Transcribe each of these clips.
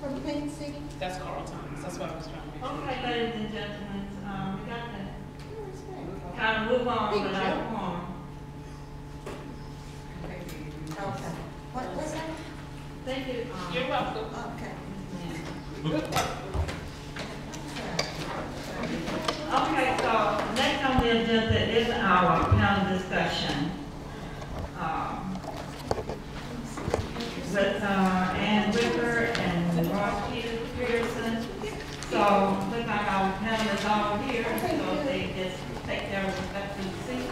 From Payne City? That's Carl Thomas. That's what I was trying to make sure. Okay, ladies and gentlemen, we got to kind of move on without harm. Okay. What's that? Thank you. You're welcome. Okay. Okay, so next on the agenda is our panel discussion with Ann Wicker and Ross Peterson. So look like our panel is all here, so they just take their respective seats.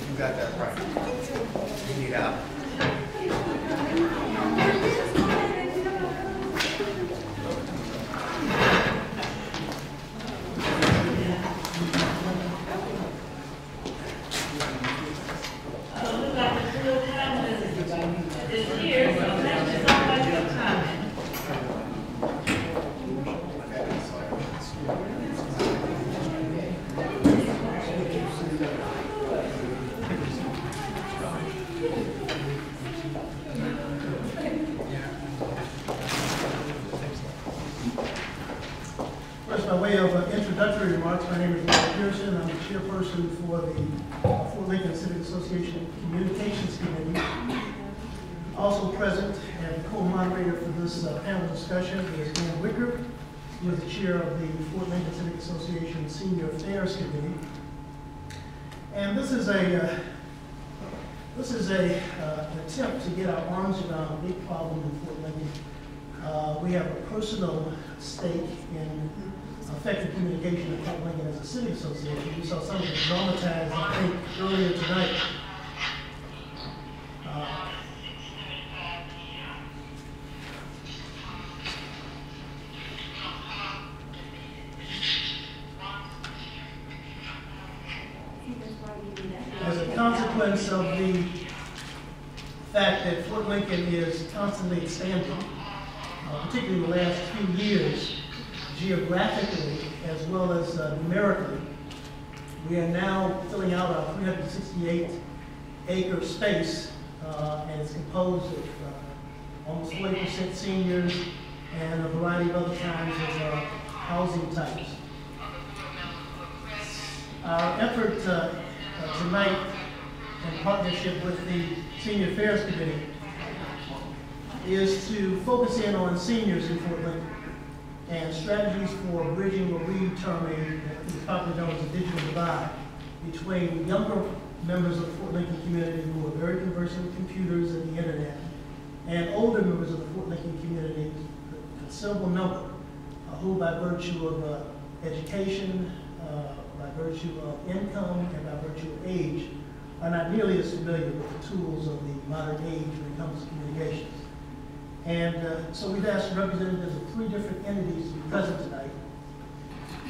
You got that right. You need out. First, by way of introductory remarks, my name is Ross Peterson. I'm the chairperson for the Fort Lincoln Civic Association Communications Committee. Also present and co-moderator for this panel discussion is Ann Wicker, who is the chair of the Fort Lincoln Civic Association Senior Affairs Committee. And this is an attempt to get our arms around a big problem in Fort Lincoln. We have a personal stake in effective communication of Fort Lincoln as a civic association. We saw some of it dramatized, I think, earlier tonight. As a consequence of the fact that Fort Lincoln is constantly expanding, particularly in the last few years, geographically as well as numerically, we are now filling out our 368-acre space, and it's composed of almost 40% seniors and a variety of other kinds of housing types. Our effort tonight, in partnership with the Senior Affairs Committee, is to focus in on seniors in Fort Lincoln and strategies for bridging what we term a popularly known as a digital divide between younger members of the Fort Lincoln community who are very conversant with computers and the internet, and older members of the Fort Lincoln community, a considerable number, who by virtue of education, by virtue of income, and by virtue of age, are not nearly as familiar with the tools of the modern age when it comes to communications. And so we've asked representatives of three different entities to be present tonight.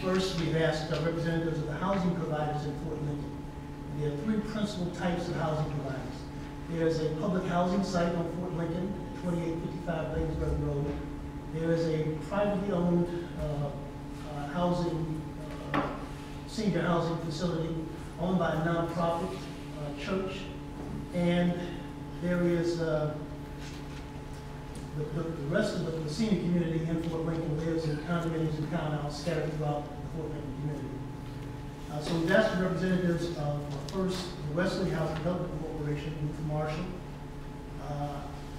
First, we've asked representatives of the housing providers in Fort Lincoln. And there are three principal types of housing providers. There's a public housing site on Fort Lincoln, 2855 Lanesburg Road. There is a privately owned senior housing facility owned by a nonprofit church. And there is the rest of the senior community in Fort Lincoln lives in condominiums and townhouses scattered throughout the Fort Lincoln community. So we've asked the representatives of first the Wesley Housing Development Corporation, Ruth Marshall,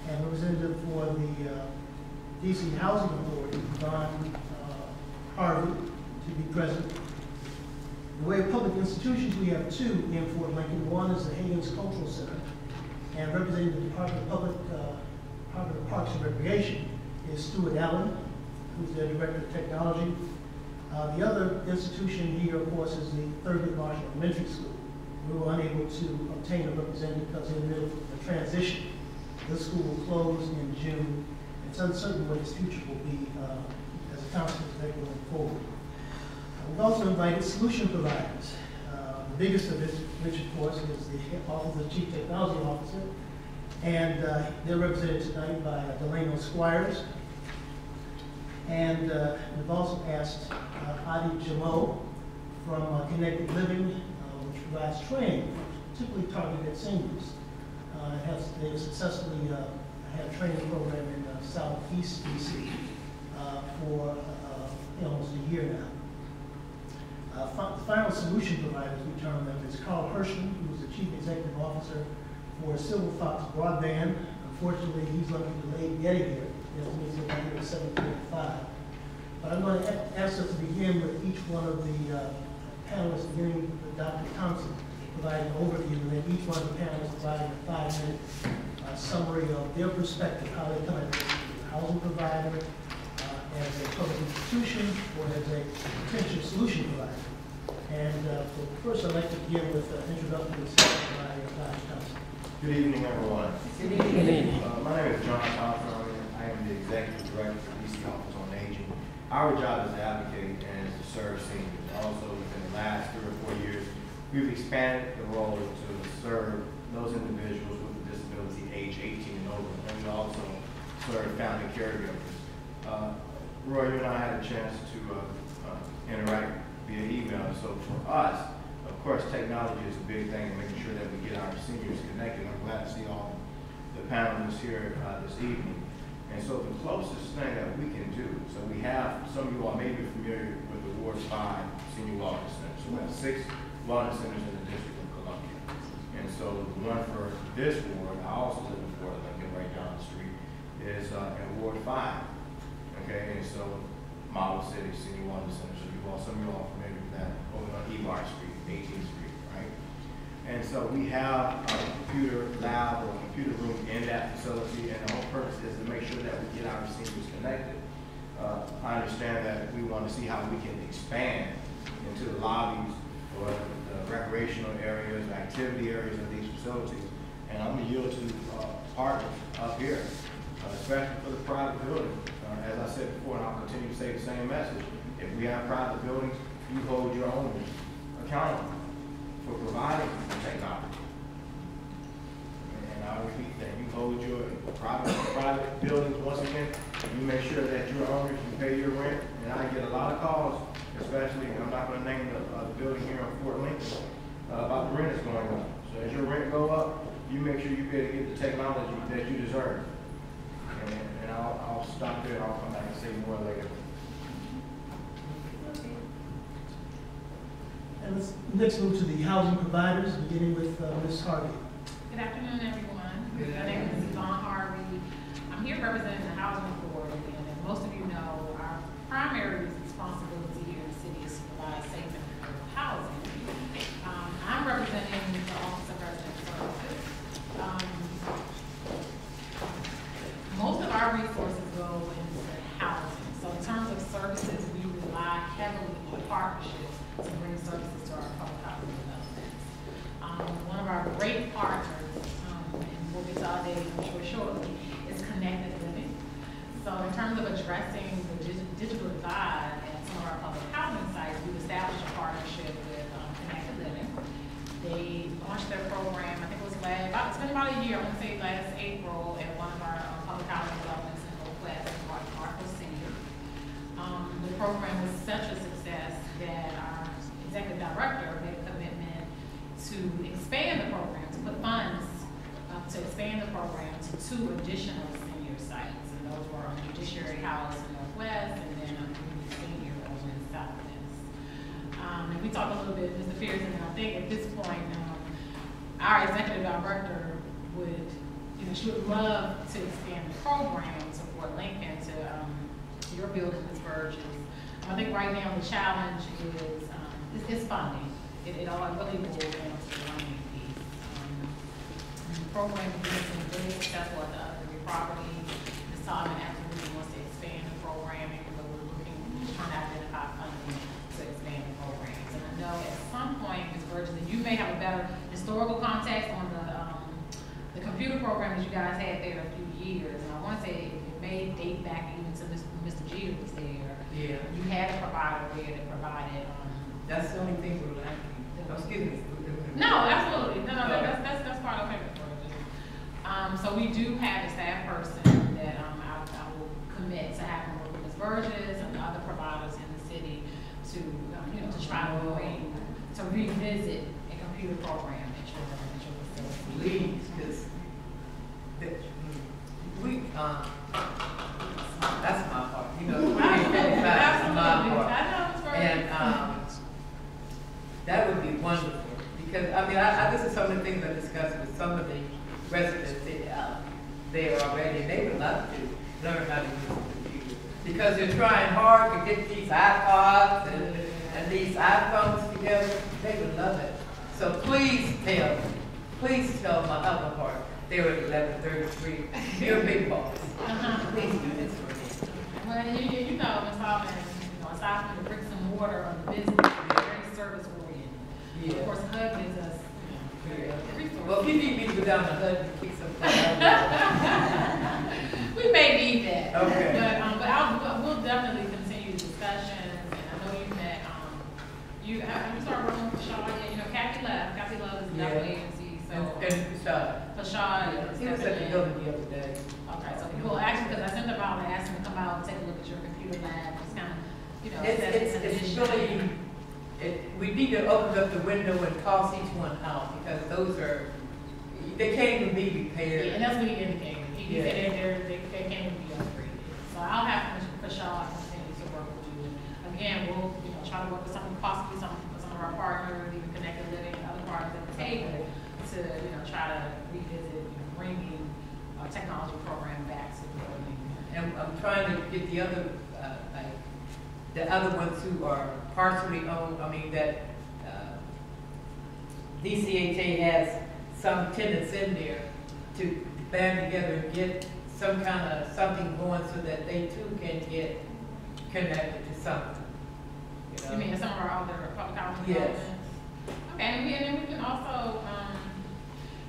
and representative for the DC Housing Authority, Don Harvey, to be present. In the way of public institutions, we have two in Fort Lincoln. One is the Higgins Cultural Center, and representing the Department of Parks and Recreation is Stuart Allen, who's their Director of Technology. The other institution here, of course, is the Thurgood Marshall Elementary School. We were unable to obtain a representative because in the middle of a transition. This school will close in June. It's uncertain what its future will be as a consequence of that going forward. We've also invited solution providers. The biggest of which, of course, is the Office of the Chief Technology Officer, And they're represented tonight by Delano Squires. And we've also asked Adi Jamo from Connected Living, which provides training, particularly targeted at seniors. They have successfully had a training program in Southeast DC for almost a year now. The final solution provider, as we term them, is Carl Hirschman, who is the Chief Executive Officer for Silver Fox Broadband. Unfortunately, he's going to be delayed getting here. He's going to be here at 7:45. But I'm going to ask us to begin with each one of the panelists, beginning with Dr. Thompson, providing an overview, and then each one of the panelists providing a 5-minute summary of their perspective, how they come at this as a housing provider, as a public institution, or as a potential solution provider. And first, I'd like to begin with introductory statement by Dr. Thompson. Good evening, everyone. Good evening. My name is John Thompson. I am the Executive Director for DC Office on Aging. Our job is to advocate and to serve seniors. Also, within the last 3 or 4 years, we've expanded the role to serve those individuals with a disability age 18 and over. And we also serve family caregivers. Roy, you and I had a chance to interact via email. So for us, of course, technology is a big thing in making sure that we get our seniors connected. I'm glad to see all the panelists here this evening. And so the closest thing that we can do, so we have, some of you all may be familiar with the Ward 5 Senior Wellness Center. So we have 6 wellness centers in the District of Columbia. And so the one for this ward, I also live in Fort Lincoln, right down the street, is in Ward 5. Okay, and so Model City Senior Wellness Center. So some of you all are familiar with that over on Ebar Street, 18th Street, right? And so we have a computer lab or a computer room in that facility, and the whole purpose is to make sure that we get our seniors connected. I understand that we want to see how we can expand into the lobbies or the recreational areas, activity areas of these facilities. And I'm going to yield to partners up here, especially for the private building. As I said before, and I'll continue to say the same message, if we have private buildings, you hold your owners accountable for providing the technology. And I'll repeat that, you hold your private buildings, once again, you make sure that your owners can pay your rent. And I get a lot of calls, especially, I'm not going to name the building here in Fort Lincoln, about the rent that's going on. So as your rent go up, you make sure you be able to get the technology that you deserve. And I'll stop there and I'll come back and say more later. And let's next move to the housing providers, beginning with Ms. Harvey. Good afternoon, everyone. My name is Yvonne Harvey. I'm here representing the Housing Authority, and as most of you know, our primary responsibility here in the city is to provide safe and affordable housing. I'm representing the Office of Resident Services. Most of our resources go into housing. So in terms of services, we rely heavily on partnerships to bring services to our public housing developments. One of our great partners, and we'll get to our day, I'm sure shortly, is Connected Living. So in terms of addressing the digital divide at some of our public housing sites, we've established a partnership with Connected Living. They launched their program, I think it was it's been about a year, I want to say last April, at one of our public housing developments in Northwest, Marco Senior. The program was such a success that our executive director made a commitment to expand the program, to put funds to expand the program to 2 additional senior sites. And those were Judiciary House in Northwest and then Community Senior over in Southwest. And we talked a little bit, Mr. Pearson, and I think at this point, our executive director would, she would love to expand the program to Fort Lincoln, to your building, Ms. Burgess. I think right now the challenge is funding. It all really boils down to the funding piece. The program has been really successful at the other properties. Ms. Todman absolutely wants to expand the programming, but we're trying to identify funding to expand the programs. And I know at some point, Ms. Burgess, you may have a better historical context on the computer program that you guys had there a few years. And I want to say it may date back even to Mr. Jeter was there. Yeah. You had a provider there that provided. That's the only thing we're lacking. Excuse me. No, absolutely. No, that's part of it. So So we do have a staff person that I will commit to having work with Ms. Burgess and the other providers in the city to, to try to revisit a computer program at your facility. Please, because that's my part. You know, 2055 is my part. And that would be wonderful. Because, I mean, this is some of the things I discussed with some of the residents there already, and they would love to learn how to use the computer. Because they're trying hard to get these iPods and these iPhones together. They would love it. So please tell my other part, they're at 1133. You're a big boss. Please do this for me. Well, you know, Ms. Hoffman, aside from the bricks and mortar of the business, we're very service oriented. Yeah. Of course, HUD is us. Well, if you need me to go down the HUD and kick some We may need that. Okay. But we'll definitely continue the discussions, and I know you've met, you started working with Shaw, Kathy left. Kathy Love is another agency, so. And Shaw. he was at the building the other day. Okay, so well, actually, because I sent them out and asked them to come out and take a look at your computer lab, just kind of, It's really, we need to open up the window and toss each one out, because those are, they can't even be repaired. Yeah, and that's what he indicated. He said they can't even be upgraded. So I'll have Shaw continue to work with you. And again, we'll try to work with possibly some of our partners, even Connected Living, other partners at the table to try to revisit bringing a technology program back to the building. And I'm trying to get the other ones who are partially owned. I mean that DCHA has some tenants in there to band together and get some kind of something going so that they too can get connected to something. You mean some of our other public housing Yes. developments? Okay, and then we can also,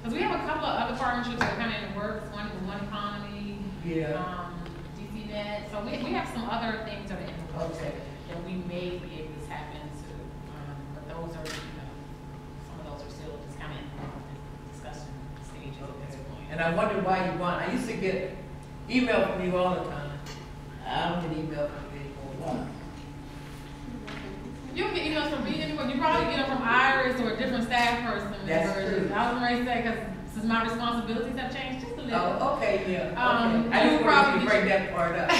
because we have a couple of other partnerships that are kind of in the works. One is One Economy, DCNet. So we have some other things that are in the works that we may be able to tap into. But those are, some of those are still just kind of in the discussion stages at this point. And I wonder why you want. I used to get email from you all the time. I don't get email from you anymore. You don't get emails from me anymore. You probably get them from Iris or a different staff person. That's true. I was going to say, because since my responsibilities have changed just a little. Oh, okay, yeah. Okay. I just wanted probably to break that part up.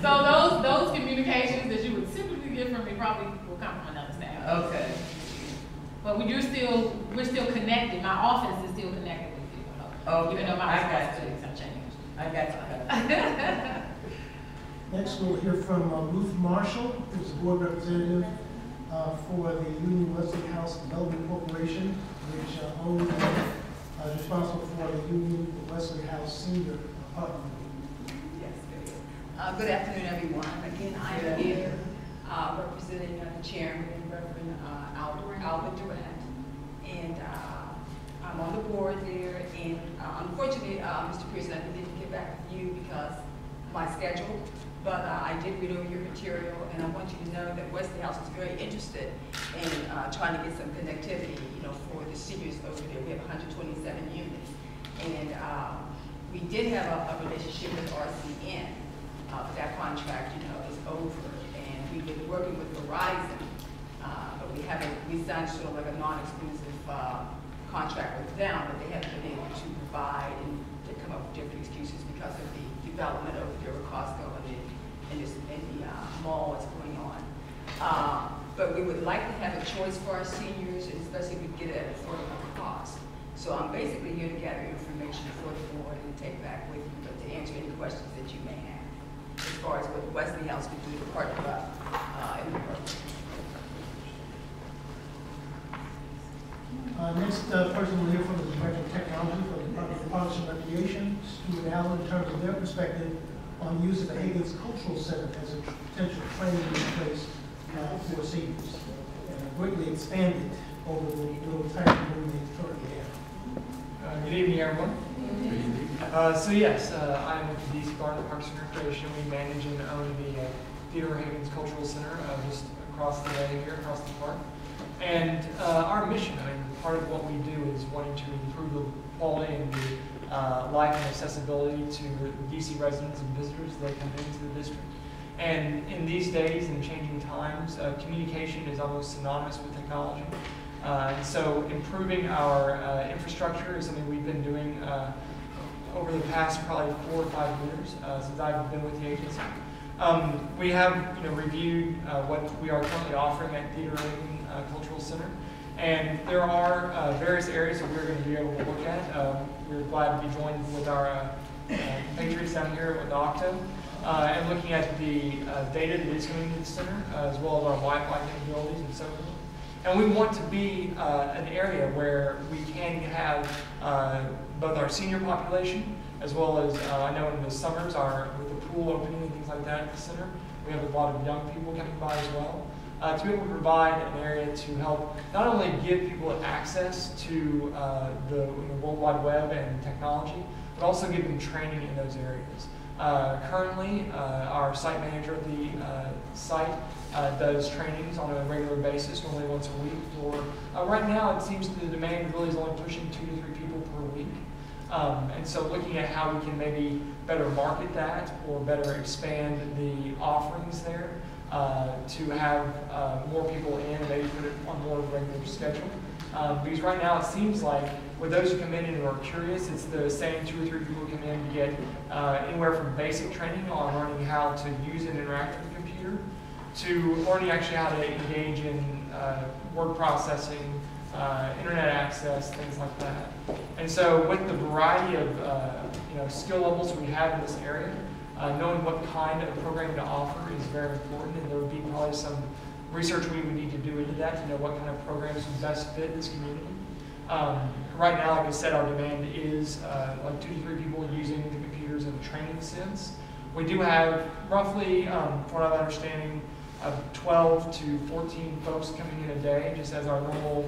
So those communications that you would typically get from me probably will come from another staff. Okay. But we're still connected. My office is still connected with you. Okay. Even though my responsibilities have changed. I got you. Next, we'll hear from Ruth Marshall, who's the board representative for the Union Wesley House Development Corporation, which owns and is responsible for the Union Wesley House Senior Apartment. Yes, very good. Good afternoon, everyone. Again, I am here representing the chairman, Reverend Albert Durant, and I'm on the board there. And unfortunately, Mr. Pearson, I didn't get back with you because of my schedule. But I did read over your material, and I want you to know that Wesley House is very interested in trying to get some connectivity, for the seniors over there. We have 127 units, and we did have a relationship with RCN, but that contract, is over, and we've been working with Verizon, but we signed sort of like a non-exclusive contract with them, but they haven't been able to provide, and they come up with different excuses because of the development over there with Costco and the mall that's going on. But we would like to have a choice for our seniors, and especially if we get it at affordable cost. So I'm basically here to gather information for the board and take back with you, but to answer any questions that you may have as far as what Wesley House could do to partner up in the program. Next person we'll hear from is the Director of Technology for the Department of Parks and Recreation, Stuart Allen, in terms of their perspective on the use of the Higgins Cultural Center as a potential training place for seniors, and greatly expanded over the little tiny room they currently have. Good evening, everyone. So yes, I'm with the DC Department of Parks and Recreation. We manage and own the Theodore Higgins Cultural Center just across the way here, across the park. And our mission, part of what we do is wanting to improve the quality and the life and accessibility to DC residents and visitors as they come into the district. And in these days and changing times, communication is almost synonymous with technology. And so improving our infrastructure is something we've been doing over the past probably 4 or 5 years since I've been with the agency. We have reviewed what we are currently offering at Theater Haven Cultural Center. And there are various areas that we're going to be able to look at. We're glad to be joined with our compatriots down here with Octo, and looking at the data that is coming to the center, as well as our Wi-Fi capabilities and so forth. And we want to be an area where we can have both our senior population, as well as I know in the summers, with the pool opening and things like that at the center, we have a lot of young people coming by as well. To be able to provide an area to help not only give people access to the World Wide Web and technology, but also give them training in those areas. Currently, our site manager at the site does trainings on a regular basis, normally once a week. For right now, it seems the demand really is only pushing 2 to 3 people per week. And so looking at how we can maybe better market that or better expand the offerings there, to have more people in and maybe put it on more of a regular schedule. Because right now it seems like with those who come in and are curious, it's the same 2 or 3 people who come in to get anywhere from basic training on learning how to use and interact with the computer to learning actually how to engage in word processing, internet access, things like that. And so with the variety of skill levels we have in this area, knowing what kind of programming to offer is very important, and there would be probably some research we would need to do into that to know what kind of programs would best fit this community. Right now, like I said, our demand is like 2 to 3 people using the computers in a training sense. We do have roughly, from what I'm understanding, 12 to 14 folks coming in a day, just as our normal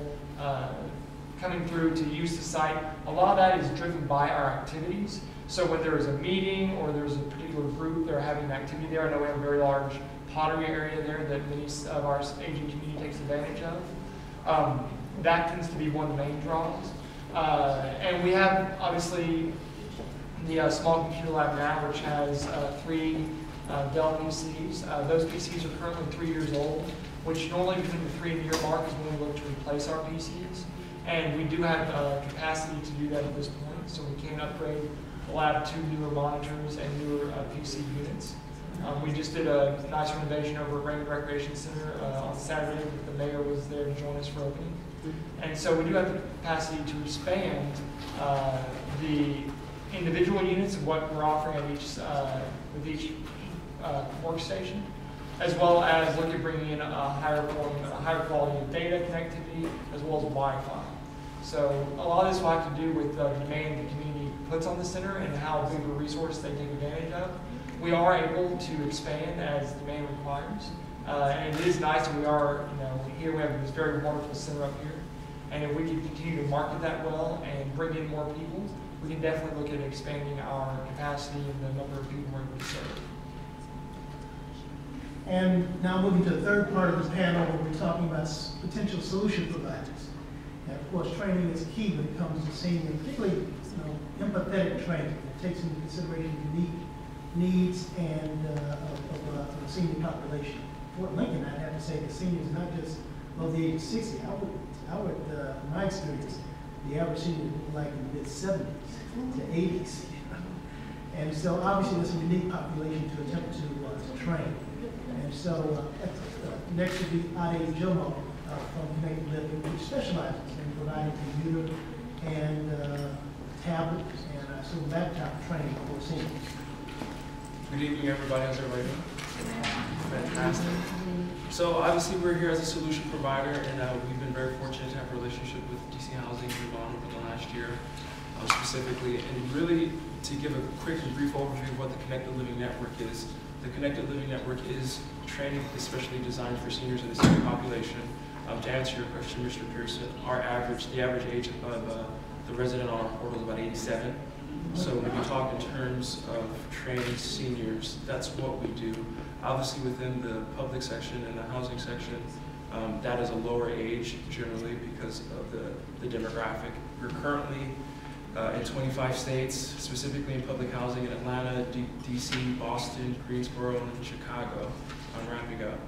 coming through to use the site. A lot of that is driven by our activities. So when there is a meeting or there's a particular group that are having an activity there, I know we have a very large pottery area there that many of our aging community takes advantage of. That tends to be one of the main draws. And we have, obviously, the small computer lab now, which has 3 Dell PCs. Those PCs are currently 3 years old, which normally between the 3-year mark is when we look to replace our PCs. And we do have capacity to do that at this point, so we can upgrade the lab to newer monitors and newer PC units. We just did a nice renovation over at Raymond Recreation Center on Saturday. The mayor was there to join us for opening. And so we do have the capacity to expand the individual units of what we're offering at with each workstation, as well as look at bringing in a higher quality of data connectivity, as well as Wi-Fi. So a lot of this will have to do with the demand the community puts on the center and how big of a resource they take advantage of. We are able to expand as demand requires, and it is nice that we are, here we have this very wonderful center up here, and if we can continue to market that well and bring in more people, we can definitely look at expanding our capacity and the number of people we're able to serve. And now moving to the third part of the panel, where we're talking about potential solution providers. And of course, training is key when it comes to senior, particularly empathetic training that takes into consideration unique needs and of the senior population. Fort Lincoln, I'd have to say the seniors not just of the age of 60. I would, from my experience, the average senior is like in the mid-70s to 80s. And so obviously there's a unique population to attempt to train. And so next would be Ade Jomo from Connected Living, which specializes in providing computer and tablets and I assume laptop training for seniors. Good evening, everybody. How's everybody doing? Fantastic. So obviously we're here as a solution provider, and we've been very fortunate to have a relationship with DC Housing over the last year, specifically, and really to give a quick and brief overview of what the Connected Living Network is. The Connected Living Network is training especially designed for seniors in the senior population. To answer your question, Mr. Pearson, the average age of the resident on our portal is about 87. So when we talk in terms of training seniors, that's what we do. Obviously within the public section and the housing section, that is a lower age generally because of the demographic. We're currently in 25 states, specifically in public housing in Atlanta, DC, Boston, Greensboro, and Chicago. I'm wrapping up.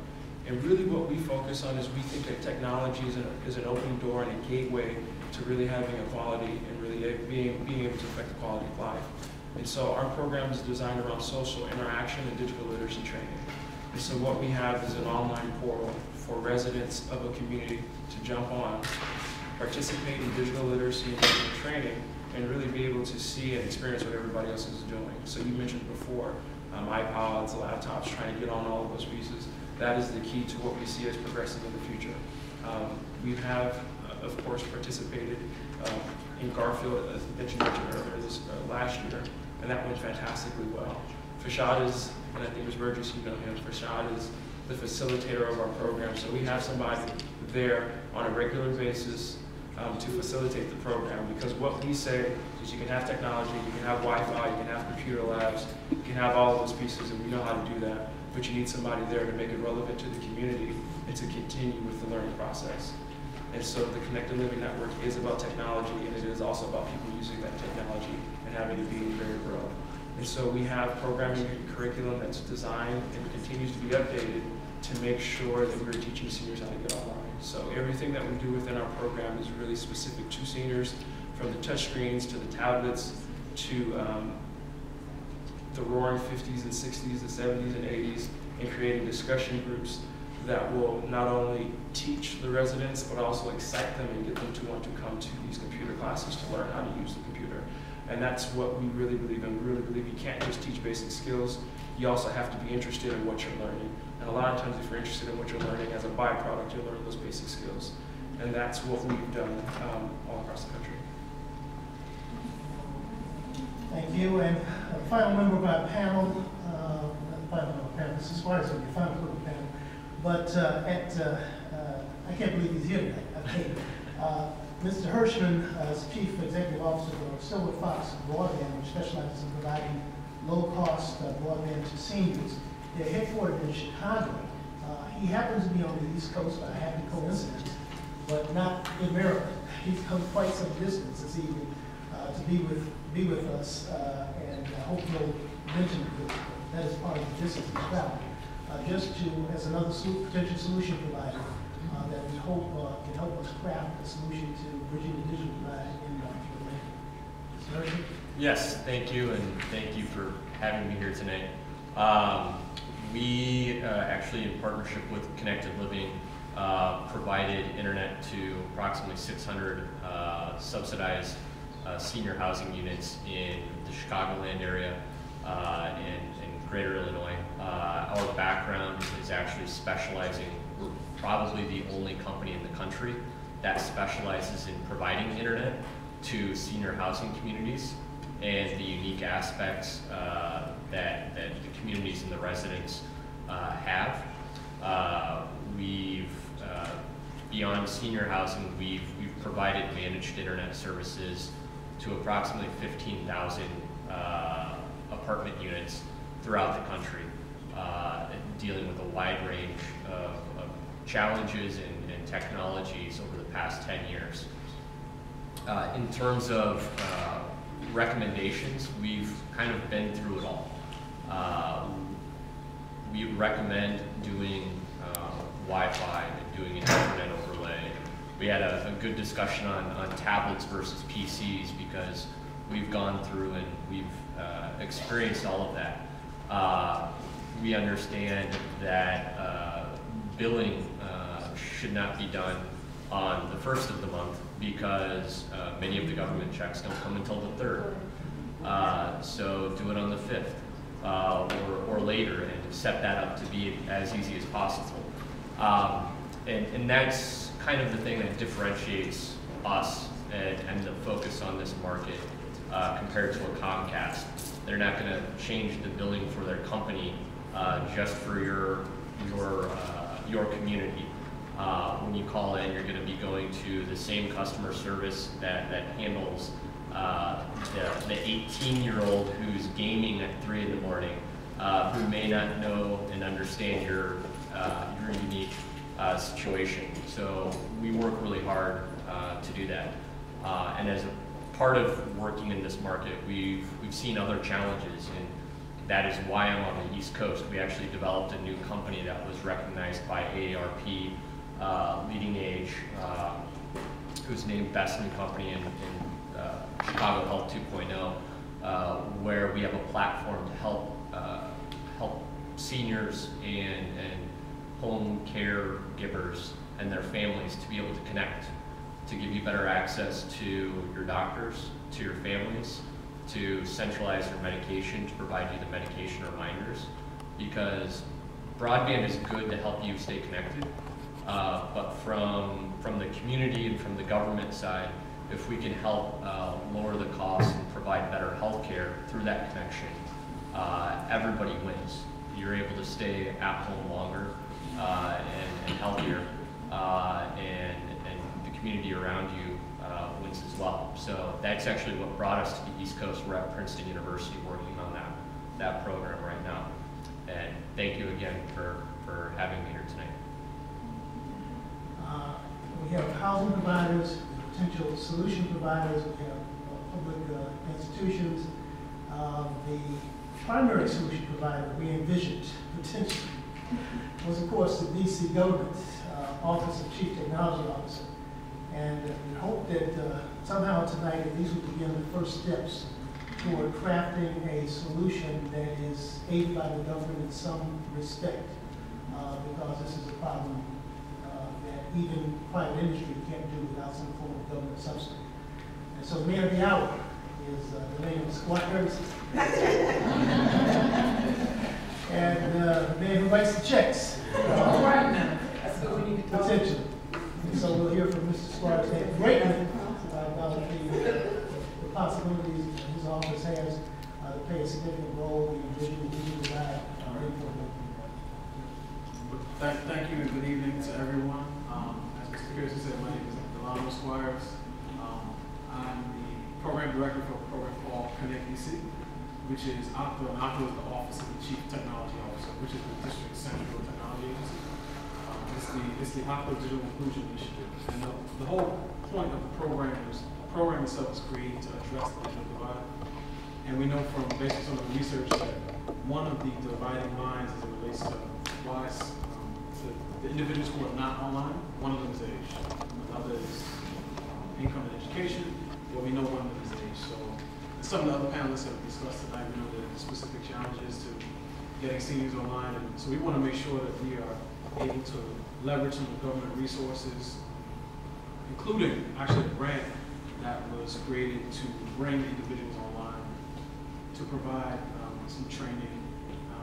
And really what we focus on is we think that technology is an open door and a gateway to really having equality and really being able to affect the quality of life. And so our program is designed around social interaction and digital literacy training. And so what we have is an online portal for residents of a community to jump on, participate in digital literacy and digital training, and really be able to see and experience what everybody else is doing. So you mentioned before, iPods, laptops, trying to get on all of those pieces. That is the key to what we see as progressive in the future. We have, of course, participated in Garfield, that you mentioned earlier, last year, and that went fantastically well. Fashad is, and I think it was Burgess, you know him, Fashad is the facilitator of our program, so we have somebody there on a regular basis to facilitate the program, because what we say is you can have technology, you can have Wi-Fi, you can have computer labs, you can have all of those pieces, and we know how to do that, but you need somebody there to make it relevant to the community and to continue with the learning process. And so the Connected Living Network is about technology, and it is also about people using that technology and having it be very real. And so we have programming and curriculum that's designed and continues to be updated to make sure that we're teaching seniors how to get online. So everything that we do within our program is really specific to seniors, from the touch screens to the tablets to the roaring 50s and 60s, the 70s and 80s, and creating discussion groups that will not only teach the residents, but also excite them and get them to want to come to these computer classes to learn how to use the computer. And that's what we really believe in. We really believe you can't just teach basic skills. You also have to be interested in what you're learning. And a lot of times if you're interested in what you're learning, as a byproduct, you'll learn those basic skills. And that's what we've done all across the country. Thank you. And the final member of our panel, Mrs. Squires will be the final member of the panel. But I can't believe he's here tonight. Okay. Mr. Hirschman is Chief Executive Officer of Silver Fox Broadband, which specializes in providing low-cost broadband to seniors. They're headquartered in Chicago. He happens to be on the East Coast by a happy coincidence, but not in Maryland. He's come quite some distance this evening to be with us, and I hope you'll mention that as part of the distance as well. Just to, as another potential solution provider that we hope can help us craft a solution to bridging the digital divide in North Carolina. Yes, thank you, and thank you for having me here tonight. We actually, in partnership with Connected Living, provided internet to approximately 600 subsidized senior housing units in the Chicagoland area and Greater Illinois. Our background is actually specializing. We're probably the only company in the country that specializes in providing internet to senior housing communities and the unique aspects that the communities and the residents have. Beyond senior housing, we've provided managed internet services to approximately 15,000 apartment units throughout the country, dealing with a wide range of challenges and technologies over the past 10 years. In terms of recommendations, we've kind of been through it all. We recommend doing Wi-Fi and doing an internet overlay. We had a good discussion on tablets versus PCs because we've gone through and we've experienced all of that. We understand that billing should not be done on the 1st of the month because many of the government checks don't come until the 3rd. So do it on the 5th or later and set that up to be as easy as possible. And that's kind of the thing that differentiates us and the focus on this market compared to a Comcast. They're not going to change the billing for their company just for your community. When you call in, you're going to be going to the same customer service that handles the 18-year-old who's gaming at 3 in the morning, who may not know and understand your unique situation. So we work really hard to do that. And as part of working in this market, we've seen other challenges, and that is why I'm on the East Coast. We actually developed a new company that was recognized by AARP, Leading Age, who's named Best New Company in Chicago Health 2.0, where we have a platform to help seniors and home caregivers and their families to be able to connect, to give you better access to your doctors, to your families, to centralize your medication, to provide you the medication reminders, because broadband is good to help you stay connected, but from the community and from the government side, if we can help lower the costs and provide better health care through that connection, everybody wins. You're able to stay at home longer and healthier, and the community around you wins as well. So that's actually what brought us to the East Coast. We're at Princeton University working on that program right now. And thank you again for having me here tonight. We have housing providers, potential solution providers, we have public institutions. The primary solution provider we envisioned potentially was, of course, the DC government Office of Chief Technology Officer. And we hope that somehow tonight at least we begin the first steps toward crafting a solution that is aided by the government in some respect, because this is a problem that even private industry can't do without some form of government subsidy. And so the man of the hour is the name of Squires. And the man who writes the checks. All right now. That's what we need to talk about. Potential. And so we'll hear from Mr. Squires greatly about the possibilities that his office has to play a significant role in envisioning the provide Thank you and good evening to everyone. As Mr. Pearson said, my name is Delano Squires. I'm the program director for a program called Connect DC, which is OCTA, and OCTA is the Office of the Chief Technology Officer, which is the district's central technology agency. It's the OCTA Digital Inclusion Initiative. And the whole point of the program is, the program itself is created to address the digital divide. And we know from, based on some of the research, that one of the dividing lines as it relates to why the individuals who are not online, one of them is age, another is income and education, but we know one of them is age. So some of the other panelists have discussed tonight, we know the specific challenges to getting seniors online, and so we want to make sure that we are able to leverage some of the government resources, including actually a grant that was created to bring individuals online, to provide some training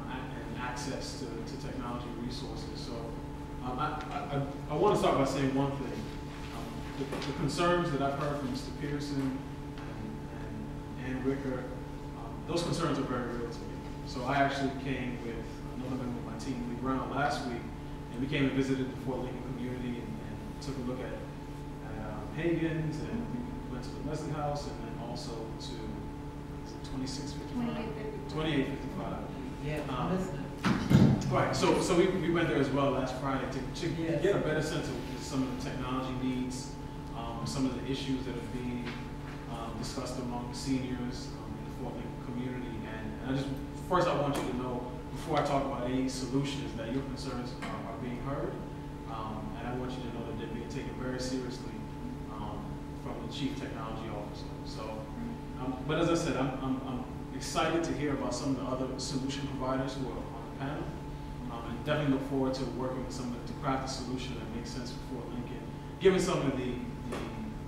and access to technology resources. So I want to start by saying one thing. The concerns that I've heard from Mr. Pearson and Wicker, those concerns are very real to me. So I actually came with another member of my team, Lee Brown, last week, and we came and visited the Fort Lincoln community and took a look at Hagen's, and we went to the Leslie House, and then also to 2855. Yeah, listening. Right, so we went there as well last Friday to get a better sense of some of the technology needs, some of the issues that are being discussed among seniors in the Fort Lincoln community. And first I want you to know, before I talk about any solutions, that your concerns are being heard. And I want you to know that they're being taken very seriously from the Chief Technology Officer. So, but as I said, I'm excited to hear about some of the other solution providers who are on the panel. And definitely look forward to working with someone to craft a solution that makes sense for Fort Lincoln, given some of the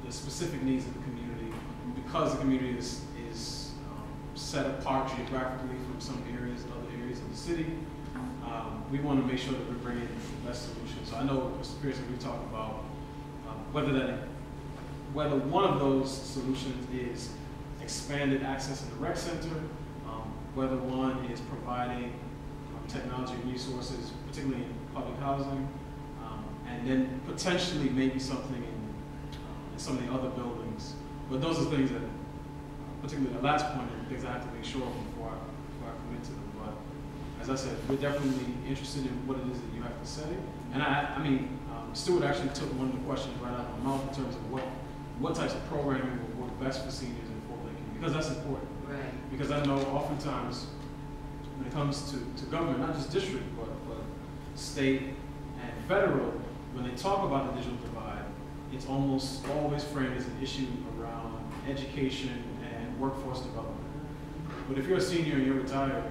specific needs of the community, because the community is set apart geographically from some areas, other areas of the city. We want to make sure that we're bringing the best solution. So I know, Mr. Pearson, we talked about whether one of those solutions is expanded access in the rec center, whether one is providing technology resources, particularly in public housing, and then potentially maybe something in some of the other buildings. But those are things that, particularly the last point, are things I have to make sure of before I commit to them. But as I said, we're definitely interested in what it is that you have to say. And I mean, Stuart actually took one of the questions right out of my mouth in terms of what what types of programming will work best for seniors in Fort Lincoln, because that's important. Right. Because I know oftentimes when it comes to government, not just district, but state and federal, when they talk about the digital divide, it's almost always framed as an issue around education and workforce development. But if you're a senior and you're retired,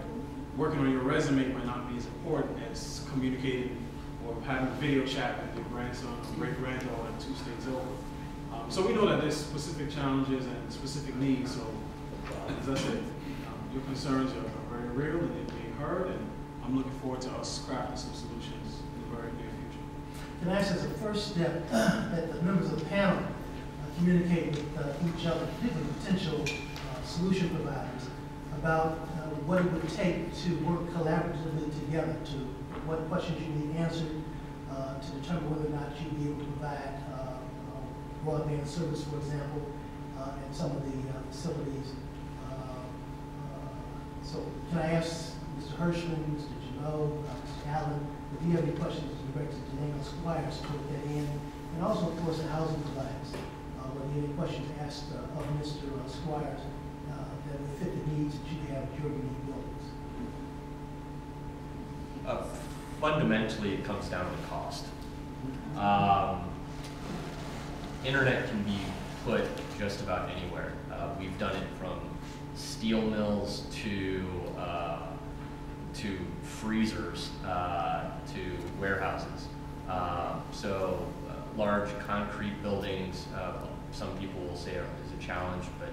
working on your resume might not be as important as communicating or having a video chat with your grandson or great-granddaughter 2 states over. So we know that there's specific challenges and specific needs. So as I said, your concerns are very real and they're being heard, and I'm looking forward to us crafting some solutions in the very near future. Can I ask as a first step that the members of the panel communicate with each other, particularly potential solution providers, about what it would take to work collaboratively together, to what questions you need answered, to determine whether or not you'd be able to provide broadband service, for example, in some of the facilities. So can I ask Mr. Hirschman, Mr. Janot, Mr. Allen, if you have any questions directed to Daniel Squires, to put that in, and also, of course, the housing providers. Whether you have any questions asked of Mr. Squires that would fit the needs that you have at your unique buildings. Fundamentally, it comes down to cost. Internet can be put just about anywhere. We've done it from steel mills to freezers to warehouses. So large concrete buildings, some people will say is a challenge, but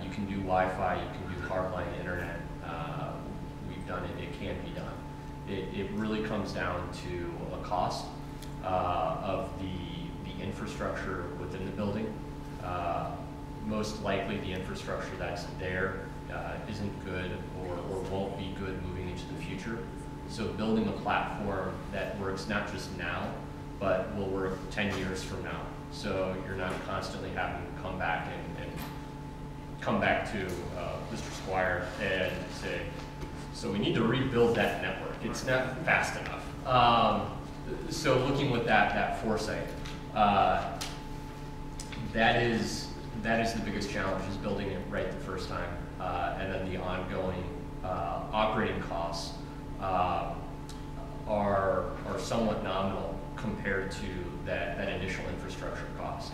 you can do Wi-Fi, you can do hardline internet. We've done it, it can be done. It really comes down to a cost of the infrastructure within the building. Most likely the infrastructure that's there isn't good or won't be good moving into the future. So building a platform that works not just now, but will work 10 years from now. So you're not constantly having to come back and come back to Mr. Squire and say, so we need to rebuild that network. It's not fast enough. So looking with that foresight, that is the biggest challenge, is building it right the first time, and then the ongoing operating costs are somewhat nominal compared to that initial infrastructure cost.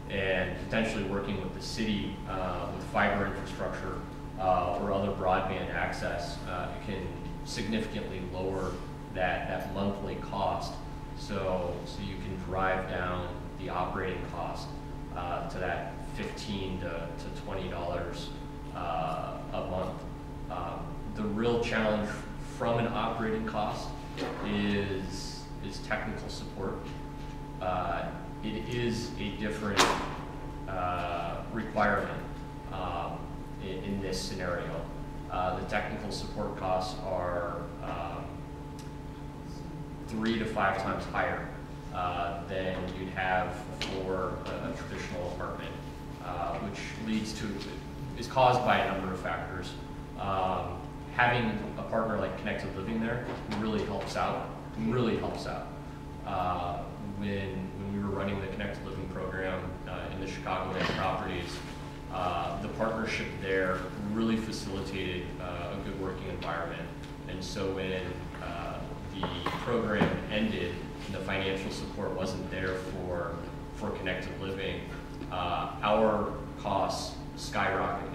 And potentially working with the city with fiber infrastructure or other broadband access can significantly lower that monthly cost. So you can drive down the operating cost to that $15 to $20 a month. The real challenge from an operating cost is technical support. It is a different requirement in this scenario. The technical support costs are 3 to 5 times higher than you'd have for a traditional apartment, which is caused by a number of factors. Having a partner like Connected Living there really helps out. When we were running the Connected Living program in the Chicagoland properties, the partnership there really facilitated a good working environment. And so when the program ended and the financial support wasn't there for Connected Living, our costs skyrocketed.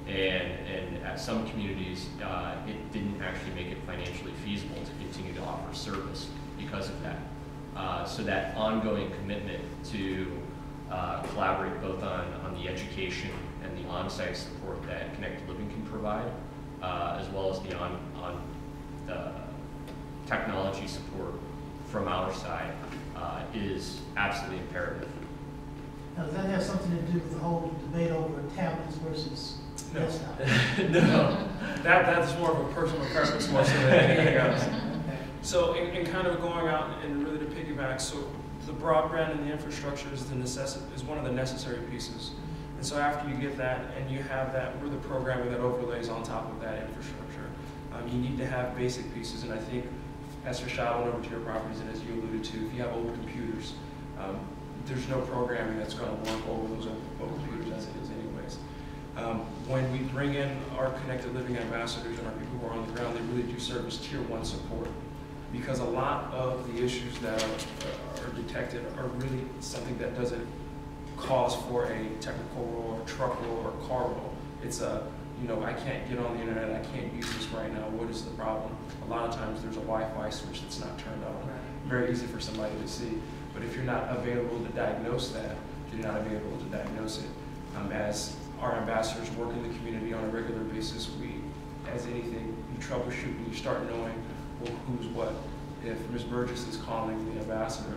And at some communities, it didn't actually make it financially feasible to continue to offer service because of that. So that ongoing commitment to collaborate both on the education and the on-site support that Connected Living can provide, as well as the the technology support from our side is absolutely imperative. Now, does that have something to do with the whole debate over tablets versus desktop? No, that's more of a personal preference more so than anything else. So in kind of going out and really to piggyback, so the broadband and the infrastructure is one of the necessary pieces. And so after you get that and you have that, the programming that overlays on top of that infrastructure, you need to have basic pieces. And I think as Rashad went over to your properties and as you alluded to, if you have old computers, there's no programming that's going to work over those open computers as it is anyways. When we bring in our Connected Living ambassadors and our people who are on the ground, they really do serve as tier 1 support, because a lot of the issues that are detected are really something that doesn't cause for a technical roll or truck roll or car roll. It's a, you know, I can't get on the internet, I can't use this right now, what is the problem? A lot of times there's a Wi-Fi switch that's not turned on. Very easy for somebody to see. But if you're not available to diagnose that, you're not available to diagnose it. As our ambassadors work in the community on a regular basis, we, as anything, you troubleshoot and you start knowing, well, who's what. If Ms. Burgess is calling the ambassador,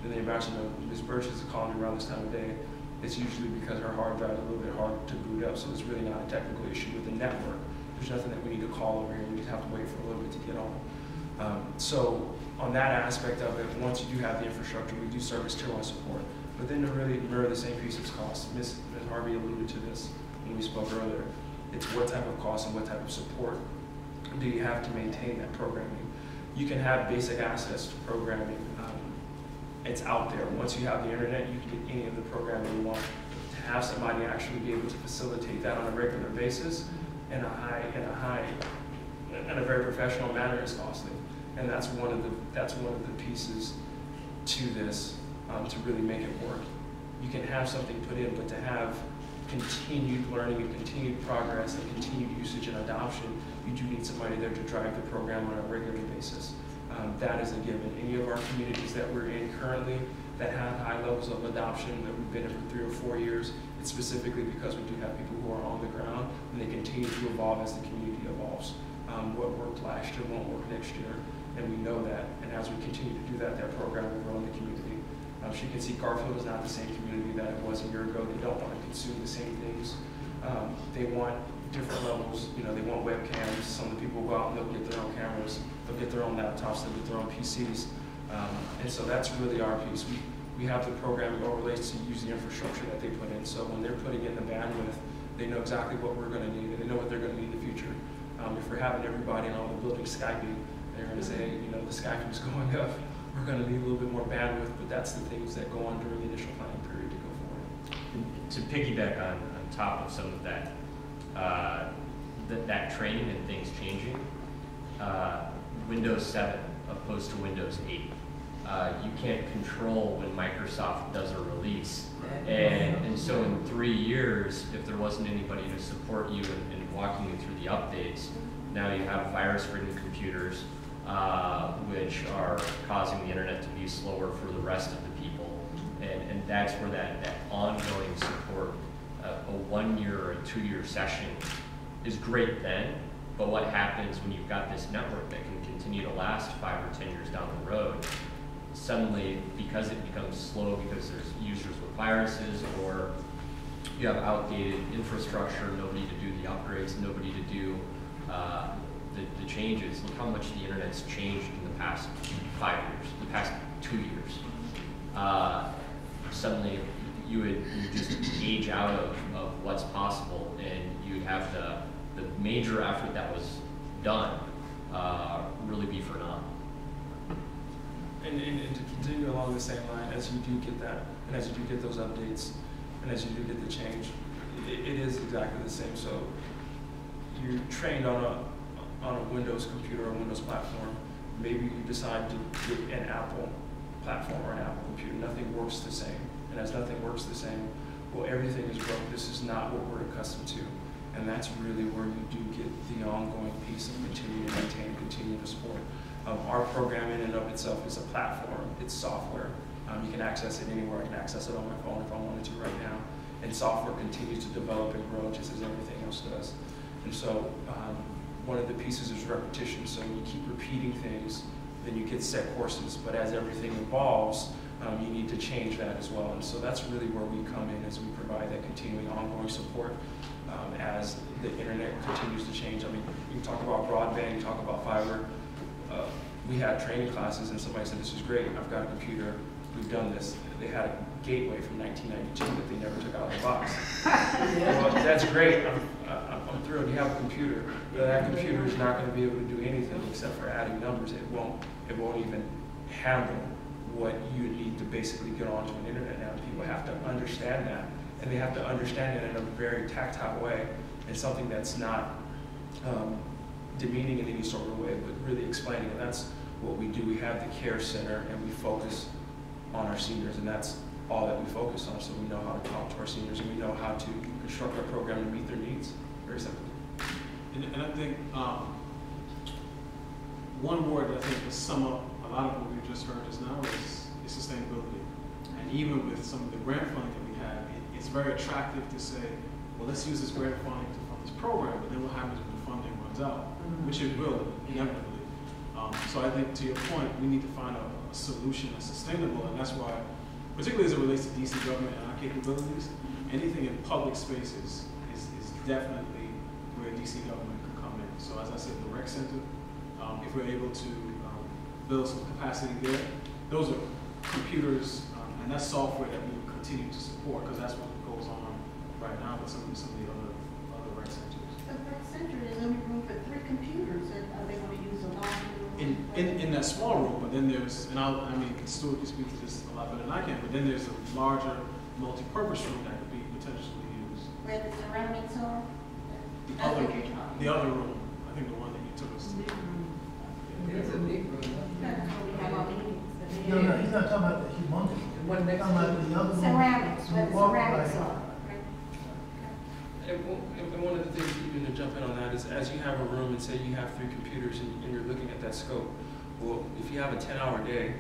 then the ambassador knows Ms. Burgess is calling me around this time of day, it's usually because her hard drive is a little bit hard to boot up, so it's really not a technical issue with the network. There's nothing that we need to call over here, we just have to wait for a little bit to get on. So on that aspect of it, once you do have the infrastructure, we do service tier 1 support. But then to really mirror the same piece of cost, Ms. Harvey alluded to this when we spoke earlier. It's what type of cost and what type of support do you have to maintain that programming. You can have basic access to programming. It's out there. Once you have the internet, you can get any of the programming you want. To have somebody actually be able to facilitate that on a regular basis in a very professional manner is costly. And that's one of the pieces to this to really make it work. You can have something put in, but to have continued learning and continued progress and continued usage and adoption, you do need somebody there to drive the program on a regular basis. That is a given. Any of our communities that we're in currently that have high levels of adoption, that we've been in for 3 or 4 years, it's specifically because we do have people who are on the ground and they continue to evolve as the community evolves. What worked last year won't work next year, and we know that. And as we continue to do that, that program will grow in the community. As you can see, Garfield is not the same community that it was a year ago. They don't want to consume the same things. They want different levels. You know, they want webcams. Some of the people go out and they'll get their own cameras. They'll get their own laptops. They'll get their own PCs. And so that's really our piece. We have the programming overlays to use the infrastructure that they put in. So when they're putting in the bandwidth, they know exactly what we're going to need, and they know what they're going to need in the future. If we're having everybody in all the buildings Skyping, they're going to say, you know, the Skyping is going up. We're going to need a little bit more bandwidth, but that's the things that go on during the initial planning period to go forward. To piggyback on top of some of that, that training and things changing, Windows 7 opposed to Windows 8. You can't control when Microsoft does a release. And so in 3 years, if there wasn't anybody to support you in walking you through the updates, now you have virus-ridden computers, which are causing the internet to be slower for the rest of the people. And that's where that ongoing support, a 1 year or a 2 year session is great then, but what happens when you've got this network that can continue to last 5 or 10 years down the road? Suddenly, because it becomes slow because there's users with viruses, or you have outdated infrastructure, nobody to do the upgrades, nobody to do the changes. Look how much the internet's changed in the past 5 years, the past 2 years. Suddenly, you would just age out of what's possible, and you'd have the major effort that was done really be for naught. And to continue along the same line, as you do get that, and as you do get those updates, and as you do get the change, it is exactly the same. So you're trained on a Windows computer or a Windows platform. Maybe you decide to get an Apple platform or an Apple computer. Nothing works the same. And as nothing works the same, well, everything is broke. This is not what we're accustomed to. And that's really where you do get the ongoing piece of continue to maintain, continue to support. Our program in and of itself is a platform. It's software. You can access it anywhere. I can access it on my phone if I wanted to right now. And software continues to develop and grow just as everything else does. And so one of the pieces is repetition. So when you keep repeating things, then you get set courses. But as everything evolves, you need to change that as well. And so that's really where we come in, as we provide that continuing ongoing support as the internet continues to change. I mean, you talk about broadband, you talk about fiber. We had training classes and somebody said, this is great, I've got a computer, we've done this. They had a gateway from 1992 that they never took out of the box. Well, that's great, I'm thrilled you have a computer, but that computer is not going to be able to do anything except for adding numbers. It won't even handle what you need to basically get onto an internet now. People have to understand that, and they have to understand it in a very tactile way, and something that's not demeaning in any sort of way, but really explaining. And that's what we do. We have the care center, and we focus on our seniors, and that's all that we focus on. So we know how to talk to our seniors, and we know how to construct our program to meet their needs. Very simply. And I think one word that I think will sum up a lot of what we've just heard just now is sustainability. And even with some of the grant funding that we have, it's very attractive to say, well, let's use this grant funding to fund this program, but then what happens when the funding runs out, which it will inevitably. So I think to your point, we need to find a solution that's sustainable, and that's why, particularly as it relates to DC government and our capabilities, anything in public spaces is definitely where DC government can come in. So as I said, the rec center, if we're able to build some capacity there, those are computers and that's software that we will continue to support, because that's what goes on right now with some of the other rec centers. The rec center is only room for 3 computers, and are they going to use a larger room? In that small room, but then there's, and I mean, Stuart can speak to this a lot better than I can, but then there's a larger multi-purpose room that could be potentially used. Where the ceramics are? The other room, I think the one that you took us to. It's a big room. That's where we have our meetings. No, he's not talking about the humongous. The one next Talking to about the other one. Ceramics, where the Walk ceramics by. are. And one of the things, even to jump in on that, is as you have a room and say you have 3 computers and you're looking at that scope, well, if you have a 10-hour day,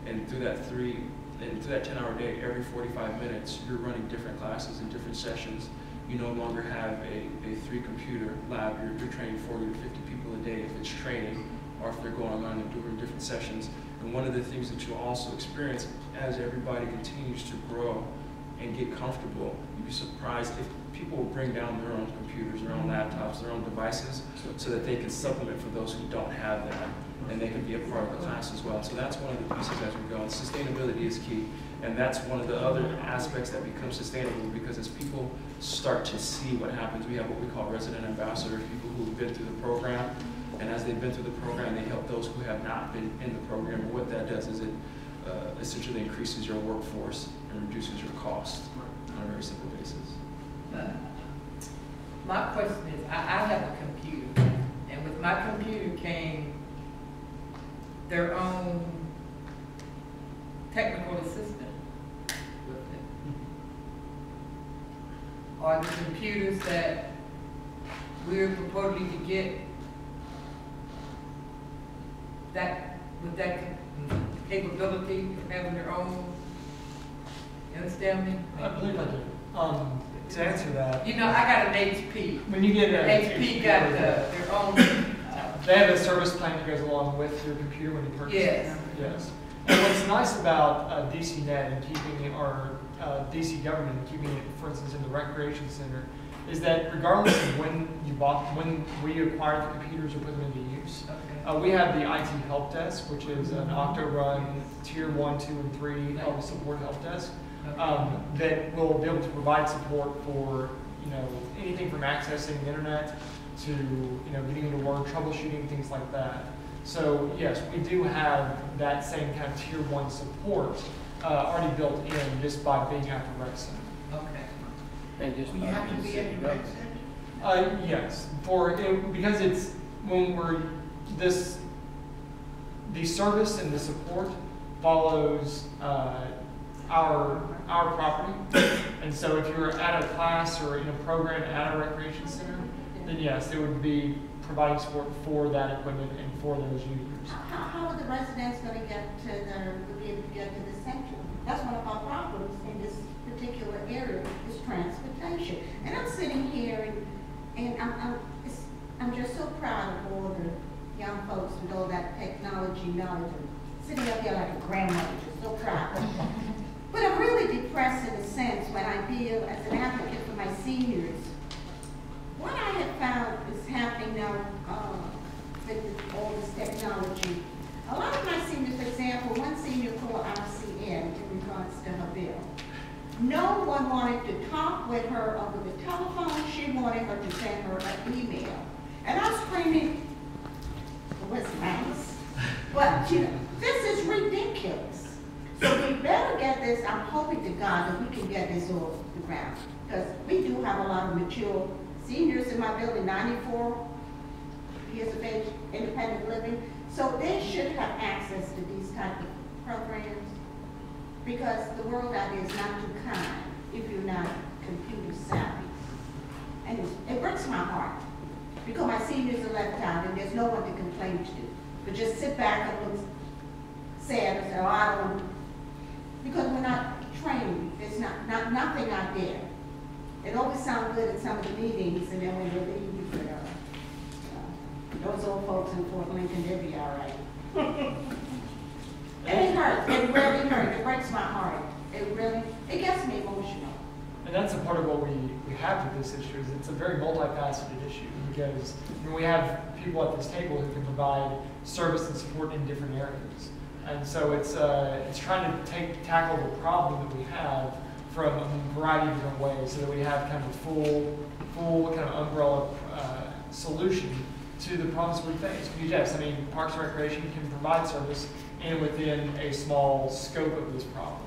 and through that 10-hour day, every 45 minutes, you're running different classes and different sessions. You no longer have a 3-computer lab. You're training 40 to 50 people a day if it's training, or if they're going on and doing different sessions. And one of the things that you'll also experience as everybody continues to grow and get comfortable, you'd be surprised if people will bring down their own computers, their own laptops, their own devices, so that they can supplement for those who don't have that, and they can be a part of the class as well. So that's one of the pieces as we go. And sustainability is key, and that's one of the other aspects that becomes sustainable, because as people start to see what happens, we have what we call resident ambassadors, people who have been through the program, and as they've been through the program, they help those who have not been in the program. And what that does is it essentially increases your workforce and reduces your cost on a very simple basis. My question is, I have a computer, and with my computer came their own technical assistant with it. Are the computers that we're purporting to get that with that capability of having their own? You understand me? I believe I do. To answer that, You know, I got an HP. when you get HP got their own. they have a service plan that goes along with your computer when you purchase Yes. it. Yes. And what's nice about DCNet and keeping our DC government and keeping it, for instance, in the recreation center, is that regardless of when we acquired the computers or put them into use, we have the IT help desk, which is an Octo-run tier 1, 2, and 3 support help desk. That will be able to provide support for anything from accessing the internet to getting into work, troubleshooting, things like that. So yes, we do have that same kind of tier 1 support already built in just by being at the rec center. Okay. And just You have to be at the rec center? Yes, because it's when the service and the support follows our property, and so if you're at a class or in a program at a recreation center, then yes, it would be providing support for that equipment and for those users. How are the residents going to get to be able to get to the center? That's one of our problems in this particular area is transportation. And I'm sitting here and I'm just so proud of all the young folks with all that technology knowledge. I'm sitting up here like a grandmother, just so proud. But I'm really depressed in a sense when I feel as an advocate for my seniors. What I have found is happening now with all this technology. A lot of my seniors, for example, one senior called RCN in regards to her bill. No one wanted to talk with her over the telephone. She wanted her to send her an email. And I was screaming, it was nice. But this is ridiculous. I'm hoping to God that we can get this off the ground. Because we do have a lot of mature seniors in my building, 94 years of age, independent living. So they should have access to these type of programs, because the world out there is not too kind if you're not computer savvy. And it breaks my heart, because my seniors are left out and there's no one to complain to, but just sit back and look sad and say, oh, I don't, because we're not trained. There's nothing out there. It always sounds good at some of the meetings, and then when you leave, those old folks in Fort Lincoln, they'll be all right. And it hurts. It really hurts. It breaks my heart. It gets me emotional. And that's a part of what we have with this issue, is it's a very multifaceted issue, because we have people at this table who can provide service and support in different areas. And so it's trying to tackle the problem that we have from a variety of different ways, so that we have kind of a full kind of umbrella solution to the problems we face. Because yes, I mean, Parks and Recreation can provide service and within a small scope of this problem.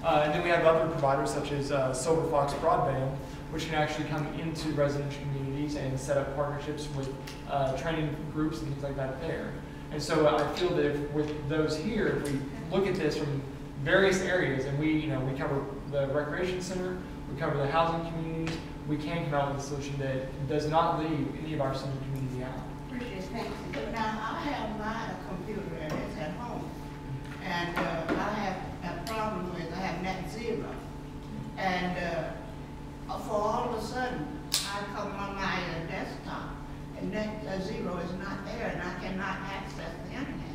And then we have other providers such as Silver Fox Broadband, which can actually come into residential communities and set up partnerships with training groups and things like that there. And so I feel that if, with those here, if we look at this from various areas, and we cover the recreation center, we cover the housing communities, we can come out with a solution that does not leave any of our senior community out. Appreciate it. Thank you. But now, I have my computer and it's at home. And I have a problem with, I have net zero. And for all of a sudden, I come on my desktop and net zero is not there and I cannot access the internet.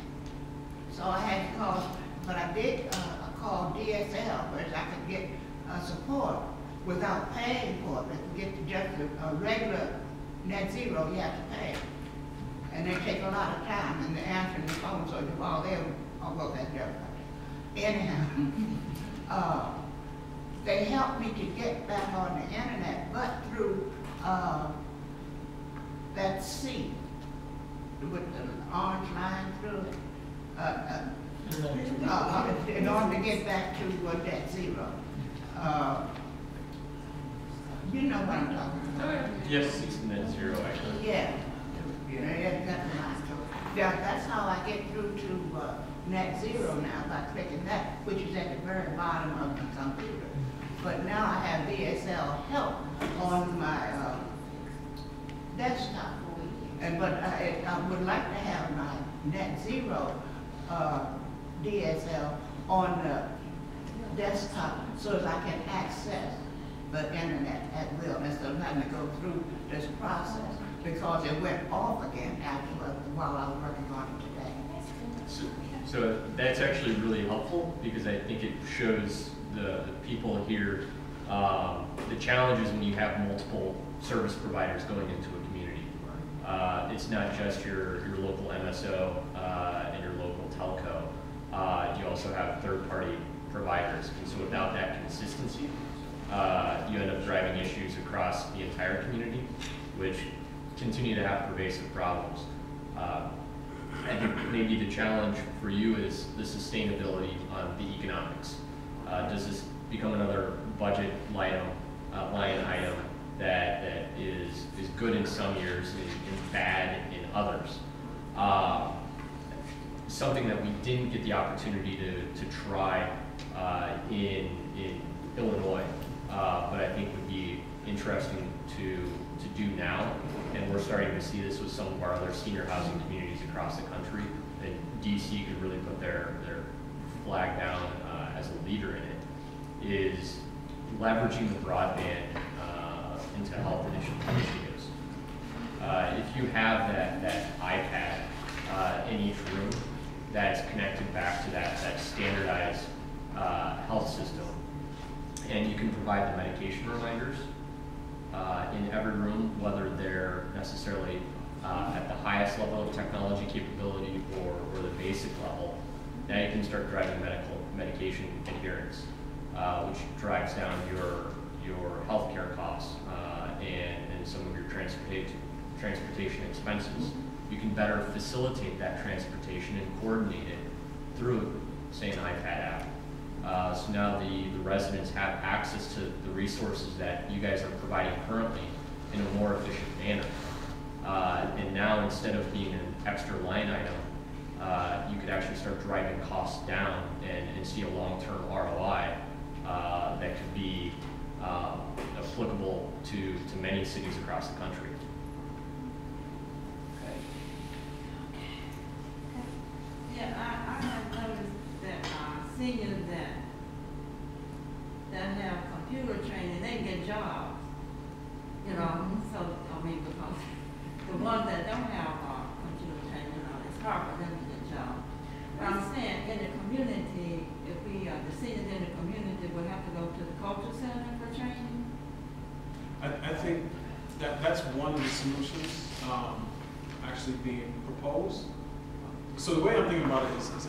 So I had to call, but I did call DSL, where I could get support without paying for it. To get just a regular net zero, you have to pay. And they take a lot of time, and they're answering the phone, so while they're, well, that's different. Anyhow, they helped me to get back on the internet, but through that C with the orange line through it. In order to get back to net zero. You know what I'm talking about. Yes, it's net zero actually. Yeah. Yeah, that's how I get through to net zero now, by clicking that, which is at the very bottom of the computer. But now I have DSL help on my desktop. But I would like to have my net zero DSL on the desktop so that I can access the internet at will instead of having to go through this process, because it went off again while I was working on it today. So that's actually really helpful, because I think it shows the people here the challenges when you have multiple service providers going into a community. It's not just your local MSO and your local telco. You also have third-party providers, and so without that consistency, you end up driving issues across the entire community, which continue to have pervasive problems. I think maybe the challenge for you is the sustainability of the economics. Does this become another budget line item that is good in some years and bad in others? Something that we didn't get the opportunity to try in Illinois, but I think would be interesting to do now, and we're starting to see this with some of our other senior housing communities across the country, and DC could really put their flag down as a leader in it, is leveraging the broadband into health initiatives. If you have that iPad in each room that's connected back to that standardized health system, and you can provide the medication reminders in every room, whether they're necessarily at the highest level of technology capability or the basic level, now you can start driving medication adherence, which drives down your healthcare costs and some of your transportation expenses. You can better facilitate that transportation and coordinate it through, say, an iPad app. So now the residents have access to the resources that you guys are providing currently in a more efficient manner. And now, instead of being an extra line item, you could actually start driving costs down and see a long-term ROI that could be applicable to many cities across the country. Yeah, I have noticed that seniors that have computer training, they get jobs. You know, so, I mean, because the ones that don't have computer training, you know, it's hard for them to get jobs. But I'm saying, in the community, if we, the seniors in the community will have to go to the culture center for training? I think that's one of the solutions actually being proposed. So the way I'm thinking about it is